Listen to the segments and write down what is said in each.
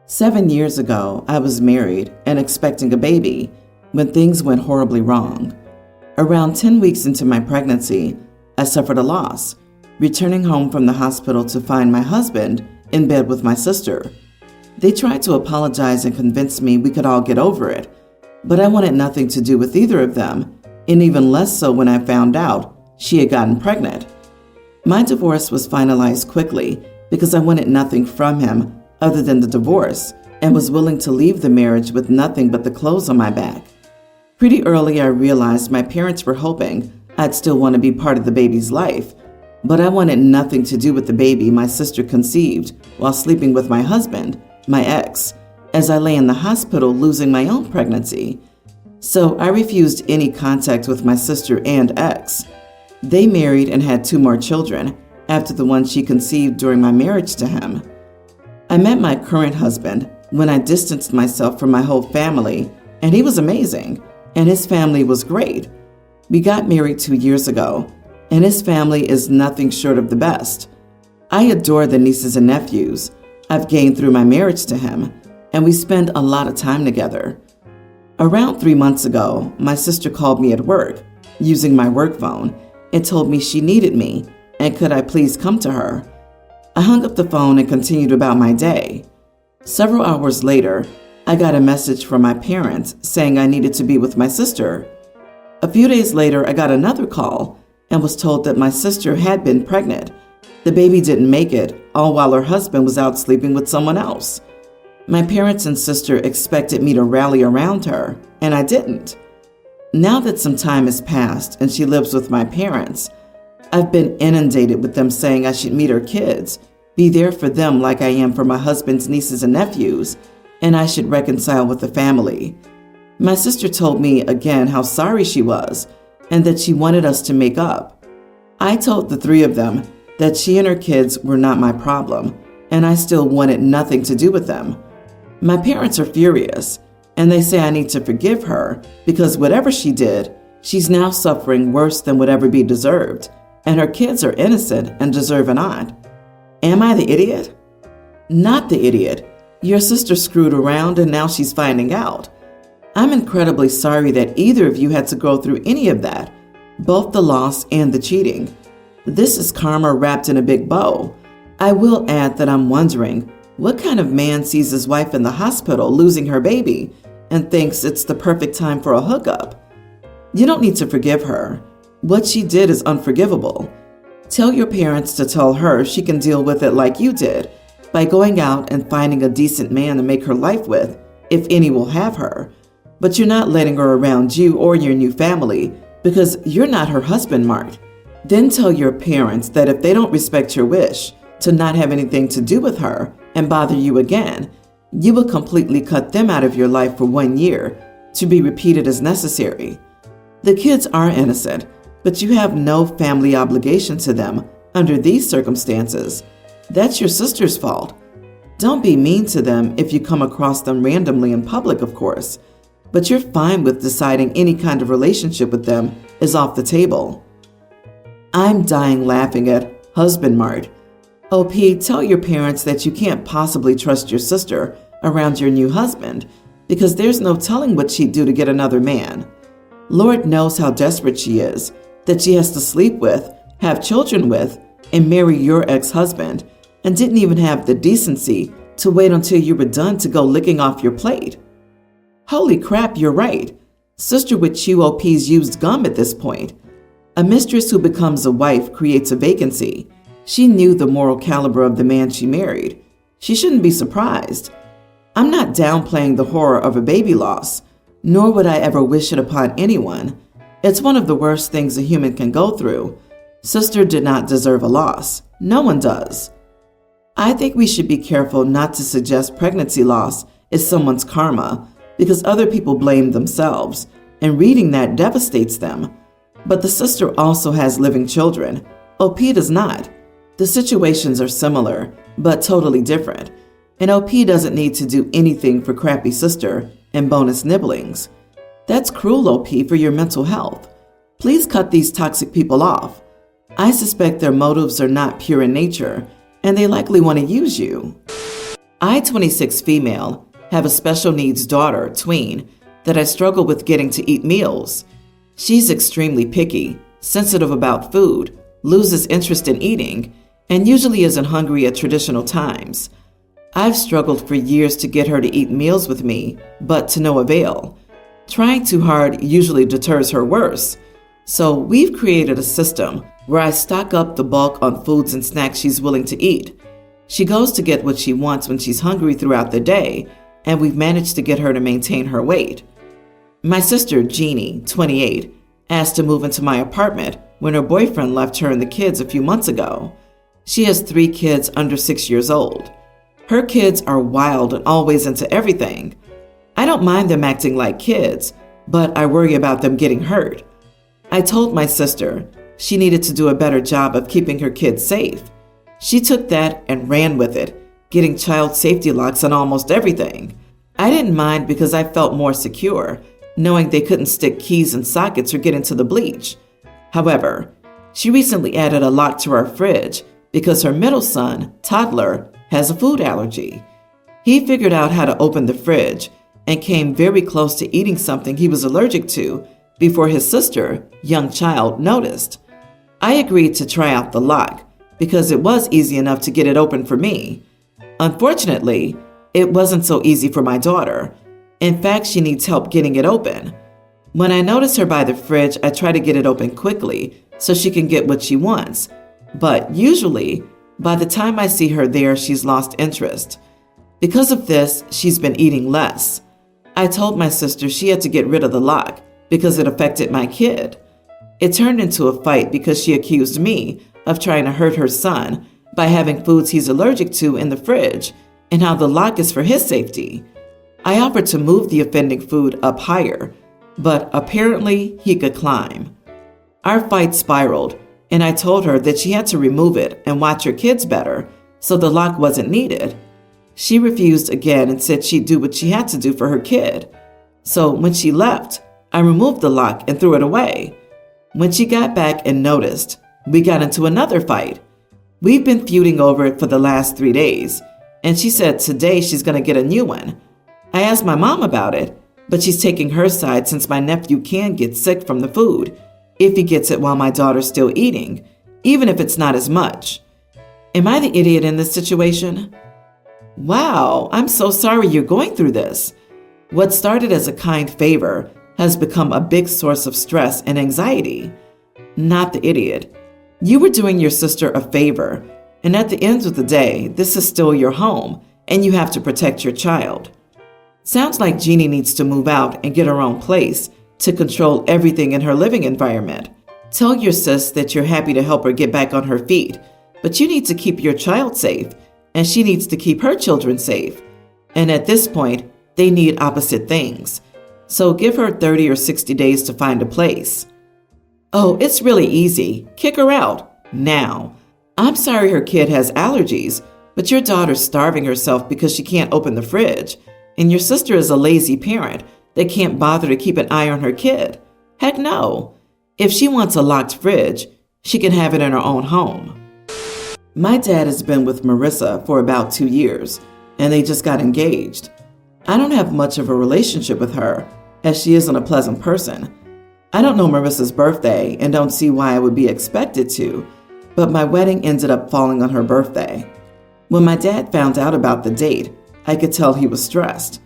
7 years ago, I was married and expecting a baby when things went horribly wrong. Around 10 weeks into my pregnancy, I suffered a loss, returning home from the hospital to find my husband in bed with my sister. They tried to apologize and convince me we could all get over it, but I wanted nothing to do with either of them, and even less so when I found out she had gotten pregnant. My divorce was finalized quickly because I wanted nothing from him other than the divorce, and was willing to leave the marriage with nothing but the clothes on my back. Pretty early, I realized my parents were hoping I'd still want to be part of the baby's life, but I wanted nothing to do with the baby my sister conceived while sleeping with my husband, my ex, as I lay in the hospital losing my own pregnancy. So I refused any contact with my sister and ex. They married and had 2 more children after the one she conceived during my marriage to him. I met my current husband when I distanced myself from my whole family, and he was amazing, and his family was great. We got married 2 years ago, and his family is nothing short of the best. I adore the nieces and nephews I've gained through my marriage to him, and we spend a lot of time together. Around 3 months ago, my sister called me at work, using my work phone, and told me she needed me, and could I please come to her. I hung up the phone and continued about my day. Several hours later, I got a message from my parents saying I needed to be with my sister. A few days later, I got another call and was told that my sister had been pregnant. The baby didn't make it, all while her husband was out sleeping with someone else. My parents and sister expected me to rally around her, and I didn't. Now that some time has passed and she lives with my parents, I've been inundated with them saying I should meet her kids, be there for them like I am for my husband's nieces and nephews, and I should reconcile with the family. My sister told me again how sorry she was and that she wanted us to make up. I told the 3 of them that she and her kids were not my problem, and I still wanted nothing to do with them. My parents are furious, and they say I need to forgive her because whatever she did, she's now suffering worse than would ever be deserved, and her kids are innocent and deserve an aunt. Am I the idiot? Not the idiot. Your sister screwed around and now she's finding out. I'm incredibly sorry that either of you had to go through any of that, both the loss and the cheating. This is karma wrapped in a big bow. I will add that I'm wondering what kind of man sees his wife in the hospital losing her baby and thinks it's the perfect time for a hookup. You don't need to forgive her. What she did is unforgivable. Tell your parents to tell her she can deal with it like you did, by going out and finding a decent man to make her life with, if any will have her. But you're not letting her around you or your new family because you're not her husband, Mark. Then tell your parents that if they don't respect your wish to not have anything to do with her and bother you again, you will completely cut them out of your life for 1 year, to be repeated as necessary. The kids are innocent, but you have no family obligation to them under these circumstances. That's your sister's fault. Don't be mean to them if you come across them randomly in public, of course, but you're fine with deciding any kind of relationship with them is off the table. I'm dying laughing at husband Mart. OP, tell your parents that you can't possibly trust your sister around your new husband because there's no telling what she'd do to get another man. Lord knows how desperate she is, that she has to sleep with, have children with, and marry your ex-husband, and didn't even have the decency to wait until you were done to go licking off your plate. Holy crap, you're right. Sister would chew OP's used gum at this point. A mistress who becomes a wife creates a vacancy. She knew the moral caliber of the man she married. She shouldn't be surprised. I'm not downplaying the horror of a baby loss, nor would I ever wish it upon anyone. It's one of the worst things a human can go through. Sister did not deserve a loss. No one does. I think we should be careful not to suggest pregnancy loss is someone's karma because other people blame themselves, and reading that devastates them. But the sister also has living children. OP does not. The situations are similar, but totally different. And OP doesn't need to do anything for crappy sister and bonus nibblings. That's cruel, OP, for your mental health. Please cut these toxic people off. I suspect their motives are not pure in nature, and they likely want to use you. I, 26 female, have a special needs daughter, tween, that I struggle with getting to eat meals. She's extremely picky, sensitive about food, loses interest in eating, and usually isn't hungry at traditional times. I've struggled for years to get her to eat meals with me, but to no avail. Trying too hard usually deters her worse. So we've created a system where I stock up the bulk on foods and snacks she's willing to eat. She goes to get what she wants when she's hungry throughout the day, and we've managed to get her to maintain her weight. My sister, Jeannie, 28, asked to move into my apartment when her boyfriend left her and the kids a few months ago. She has 3 kids under 6 years old. Her kids are wild and always into everything. I don't mind them acting like kids, but I worry about them getting hurt. I told my sister she needed to do a better job of keeping her kids safe. She took that and ran with it, getting child safety locks on almost everything. I didn't mind because I felt more secure, knowing they couldn't stick keys in sockets or get into the bleach. However, she recently added a lock to our fridge because her middle son, toddler, has a food allergy. He figured out how to open the fridge and came very close to eating something he was allergic to before his sister, young child, noticed. I agreed to try out the lock because it was easy enough to get it open for me. Unfortunately, it wasn't so easy for my daughter. In fact, she needs help getting it open. When I notice her by the fridge, I try to get it open quickly so she can get what she wants. But usually, by the time I see her there, she's lost interest. Because of this, she's been eating less. I told my sister she had to get rid of the lock because it affected my kid. It turned into a fight because she accused me of trying to hurt her son by having foods he's allergic to in the fridge and how the lock is for his safety. I offered to move the offending food up higher, but apparently he could climb. Our fight spiraled, and I told her that she had to remove it and watch her kids better, so the lock wasn't needed. She refused again and said she'd do what she had to do for her kid. So when she left, I removed the lock and threw it away. When she got back and noticed, we got into another fight. We've been feuding over it for the last 3 days, and she said today she's going to get a new one. I asked my mom about it, but she's taking her side since my nephew can get sick from the food if he gets it while my daughter's still eating, even if it's not as much. Am I the idiot in this situation? Wow, I'm so sorry you're going through this. What started as a kind favor has become a big source of stress and anxiety. Not the idiot. You were doing your sister a favor, and at the end of the day, this is still your home, and you have to protect your child. Sounds like Jeannie needs to move out and get her own place to control everything in her living environment. Tell your sis that you're happy to help her get back on her feet, but you need to keep your child safe, and she needs to keep her children safe. And at this point, they need opposite things. So give her 30 or 60 days to find a place. Oh, it's really easy. Kick her out. Now. I'm sorry her kid has allergies, but your daughter's starving herself because she can't open the fridge, and your sister is a lazy parent that can't bother to keep an eye on her kid. Heck no. If she wants a locked fridge, she can have it in her own home. My dad has been with Marissa for about 2 years, and they just got engaged. I don't have much of a relationship with her, as she isn't a pleasant person. I don't know Marissa's birthday and don't see why I would be expected to, but my wedding ended up falling on her birthday. When my dad found out about the date, I could tell he was stressed.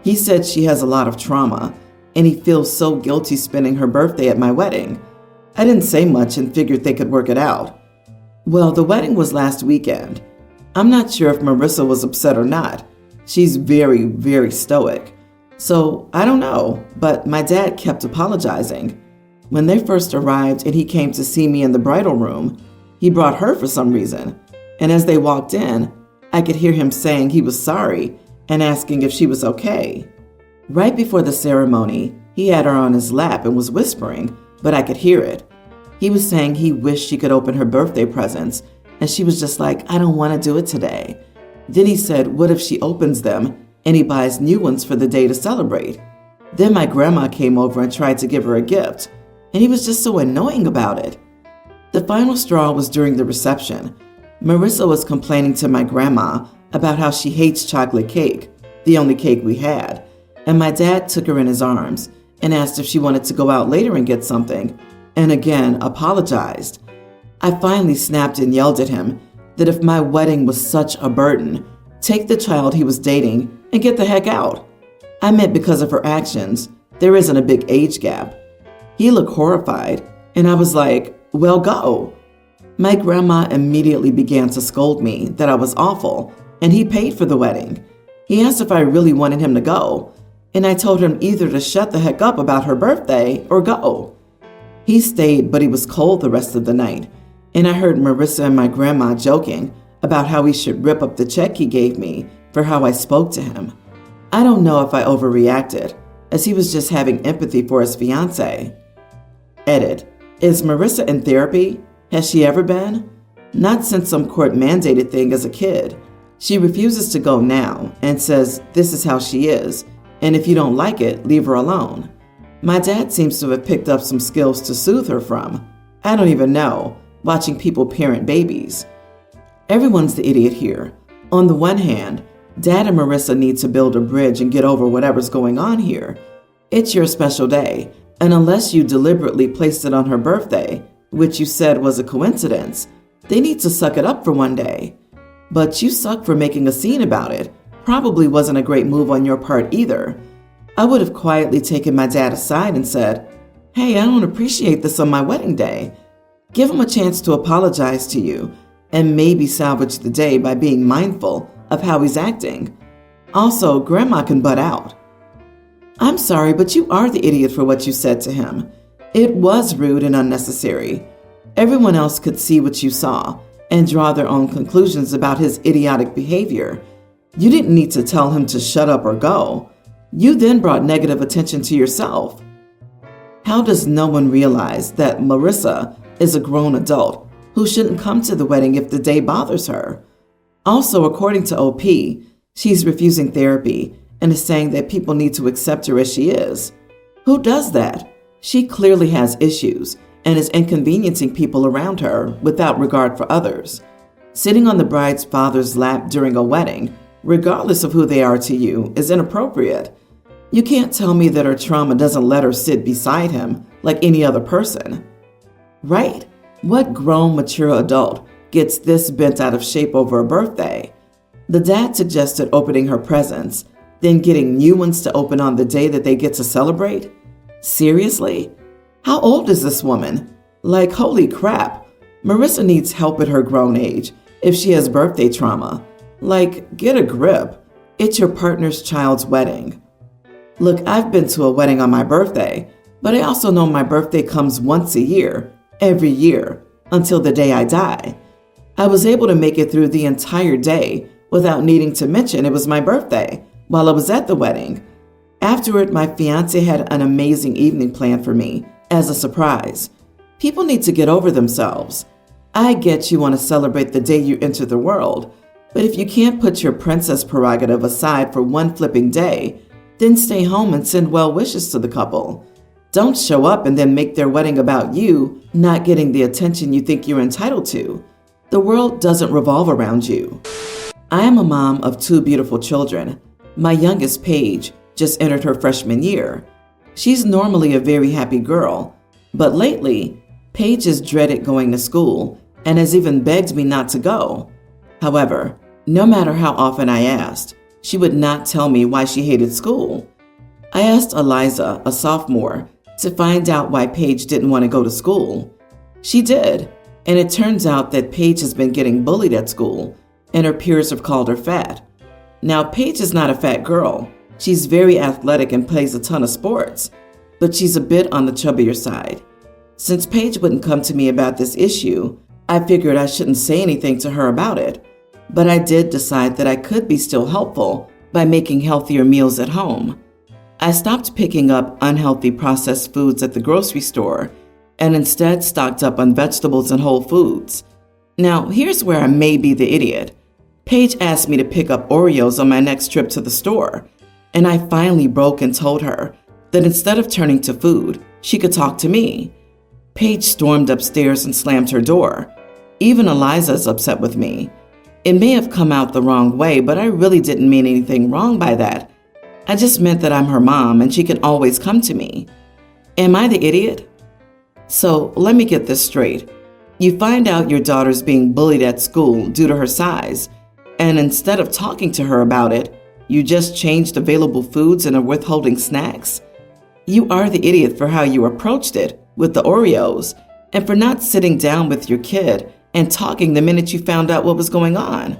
He said she has a lot of trauma, and he feels so guilty spending her birthday at my wedding. I didn't say much and figured they could work it out. Well, the wedding was last weekend. I'm not sure if Marissa was upset or not. She's very, very stoic. So I don't know, but my dad kept apologizing. When they first arrived and he came to see me in the bridal room, he brought her for some reason. And as they walked in, I could hear him saying he was sorry and asking if she was okay. Right before the ceremony, he had her on his lap and was whispering, but I could hear it. He was saying he wished she could open her birthday presents, and she was just like, I don't want to do it today. Then he said, what if she opens them and he buys new ones for the day to celebrate? Then my grandma came over and tried to give her a gift, and he was just so annoying about it. The final straw was during the reception. Marissa was complaining to my grandma about how she hates chocolate cake, the only cake we had, and my dad took her in his arms and asked if she wanted to go out later and get something, and again apologized. I finally snapped and yelled at him that if my wedding was such a burden, take the child he was dating and get the heck out. I meant because of her actions, there isn't a big age gap. He looked horrified, and I was like, well, go. My grandma immediately began to scold me that I was awful, and he paid for the wedding. He asked if I really wanted him to go, and I told him either to shut the heck up about her birthday or go. He stayed, but he was cold the rest of the night, and I heard Marissa and my grandma joking about how he should rip up the check he gave me for how I spoke to him. I don't know if I overreacted, as he was just having empathy for his fiancée. Edit. Is Marissa in therapy? Has she ever been? Not since some court-mandated thing as a kid. She refuses to go now and says this is how she is, and if you don't like it, leave her alone. My dad seems to have picked up some skills to soothe her from. I don't even know, watching people parent babies. Everyone's the idiot here. On the one hand, Dad and Marissa need to build a bridge and get over whatever's going on here. It's your special day, and unless you deliberately placed it on her birthday, which you said was a coincidence, they need to suck it up for one day. But you suck for making a scene about it. Probably wasn't a great move on your part either. I would have quietly taken my dad aside and said, hey, I don't appreciate this on my wedding day. Give him a chance to apologize to you and maybe salvage the day by being mindful of how he's acting. Also, Grandma can butt out. I'm sorry, but you are the idiot for what you said to him. It was rude and unnecessary. Everyone else could see what you saw and draw their own conclusions about his idiotic behavior. You didn't need to tell him to shut up or go. You then brought negative attention to yourself. How does no one realize that Marissa is a grown adult who shouldn't come to the wedding if the day bothers her? Also, according to OP, she's refusing therapy and is saying that people need to accept her as she is. Who does that? She clearly has issues and is inconveniencing people around her without regard for others. Sitting on the bride's father's lap during a wedding, regardless of who they are to you, is inappropriate. You can't tell me that her trauma doesn't let her sit beside him like any other person. Right? What grown, mature adult gets this bent out of shape over a birthday? The dad suggested opening her presents, then getting new ones to open on the day that they get to celebrate? Seriously? How old is this woman? Like, holy crap. Marissa needs help at her grown age if she has birthday trauma. Like, get a grip. It's your partner's child's wedding. Look, I've been to a wedding on my birthday, but I also know my birthday comes once a year, every year, until the day I die. I was able to make it through the entire day without needing to mention it was my birthday while I was at the wedding. Afterward, my fiancé had an amazing evening planned for me as a surprise. People need to get over themselves. I get you want to celebrate the day you enter the world, but if you can't put your princess prerogative aside for one flipping day, then stay home and send well wishes to the couple. Don't show up and then make their wedding about you not getting the attention you think you're entitled to. The world doesn't revolve around you. I am a mom of 2 beautiful children. My youngest, Paige, just entered her freshman year. She's normally a very happy girl, but lately, Paige has dreaded going to school and has even begged me not to go. However, no matter how often I asked, she would not tell me why she hated school. I asked Eliza, a sophomore, to find out why Paige didn't want to go to school. She did, and it turns out that Paige has been getting bullied at school, and her peers have called her fat. Now, Paige is not a fat girl. She's very athletic and plays a ton of sports, but she's a bit on the chubbier side. Since Paige wouldn't come to me about this issue, I figured I shouldn't say anything to her about it. But I did decide that I could be still helpful by making healthier meals at home. I stopped picking up unhealthy processed foods at the grocery store and instead stocked up on vegetables and whole foods. Now, here's where I may be the idiot. Paige asked me to pick up Oreos on my next trip to the store, and I finally broke and told her that instead of turning to food, she could talk to me. Paige stormed upstairs and slammed her door. Even Eliza's upset with me. It may have come out the wrong way, but I really didn't mean anything wrong by that. I just meant that I'm her mom and she can always come to me. Am I the idiot? So let me get this straight. You find out your daughter's being bullied at school due to her size, and instead of talking to her about it, you just changed available foods and are withholding snacks? You are the idiot for how you approached it with the Oreos and for not sitting down with your kid and talking the minute you found out what was going on.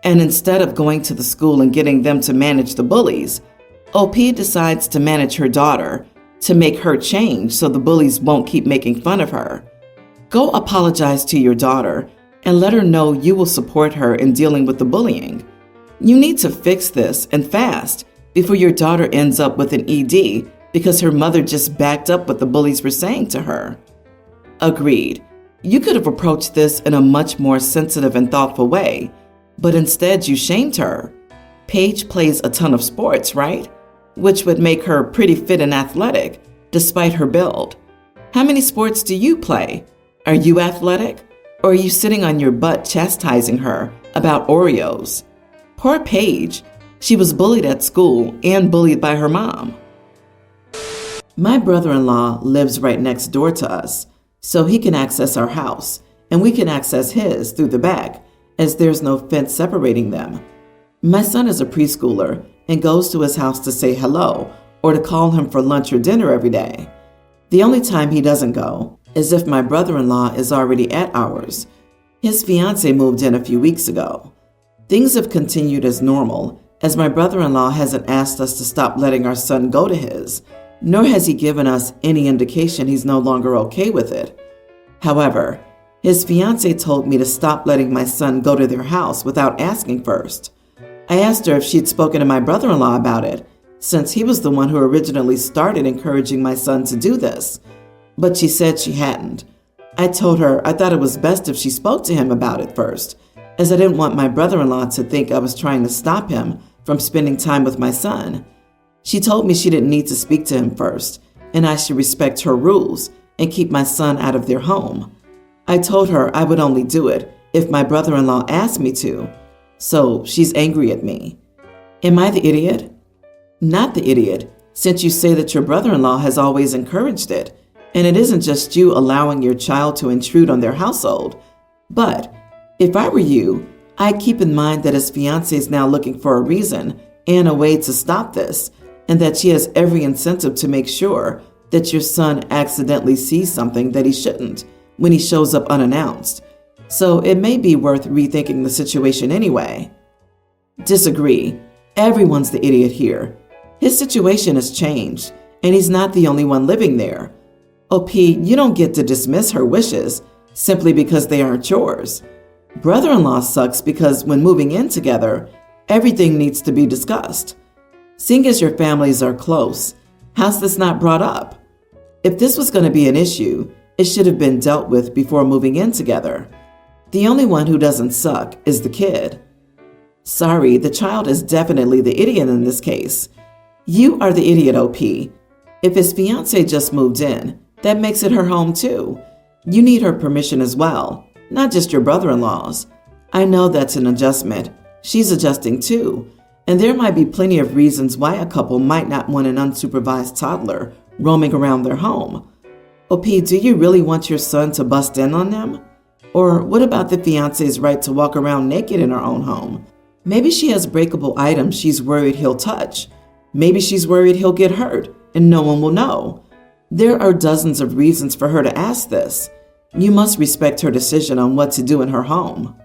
And instead of going to the school and getting them to manage the bullies, OP decides to manage her daughter to make her change so the bullies won't keep making fun of her. Go apologize to your daughter and let her know you will support her in dealing with the bullying. You need to fix this and fast before your daughter ends up with an ED because her mother just backed up what the bullies were saying to her. Agreed. You could have approached this in a much more sensitive and thoughtful way, but instead you shamed her. Paige plays a ton of sports, right? Which would make her pretty fit and athletic, despite her build. How many sports do you play? Are you athletic? Or are you sitting on your butt chastising her about Oreos? Poor Paige. She was bullied at school and bullied by her mom. My brother-in-law lives right next door to us, so he can access our house, and we can access his through the back, as there's no fence separating them. My son is a preschooler and goes to his house to say hello or to call him for lunch or dinner every day. The only time he doesn't go is if my brother-in-law is already at ours. His fiancée moved in a few weeks ago. Things have continued as normal, as my brother-in-law hasn't asked us to stop letting our son go to his, nor has he given us any indication he's no longer okay with it. However, his fiancée told me to stop letting my son go to their house without asking first. I asked her if she'd spoken to my brother-in-law about it, since he was the one who originally started encouraging my son to do this, but she said she hadn't. I told her I thought it was best if she spoke to him about it first, as I didn't want my brother-in-law to think I was trying to stop him from spending time with my son. She told me she didn't need to speak to him first, and I should respect her rules and keep my son out of their home. I told her I would only do it if my brother-in-law asked me to, so she's angry at me. Am I the idiot? Not the idiot, since you say that your brother-in-law has always encouraged it, and it isn't just you allowing your child to intrude on their household. But if I were you, I'd keep in mind that his fiancée is now looking for a reason and a way to stop this, and that she has every incentive to make sure that your son accidentally sees something that he shouldn't when he shows up unannounced. So it may be worth rethinking the situation anyway. Disagree. Everyone's the idiot here. His situation has changed, and he's not the only one living there. OP, you don't get to dismiss her wishes simply because they aren't yours. Brother-in-law sucks because when moving in together, everything needs to be discussed. Seeing as your families are close, how's this not brought up? If this was going to be an issue, it should have been dealt with before moving in together. The only one who doesn't suck is the kid. Sorry, the child is definitely the idiot in this case. You are the idiot, OP. If his fiancée just moved in, that makes it her home too. You need her permission as well, not just your brother-in-law's. I know that's an adjustment. She's adjusting too. And there might be plenty of reasons why a couple might not want an unsupervised toddler roaming around their home. OP, do you really want your son to bust in on them? Or what about the fiancé's right to walk around naked in her own home? Maybe she has breakable items she's worried he'll touch. Maybe she's worried he'll get hurt and no one will know. There are dozens of reasons for her to ask this. You must respect her decision on what to do in her home.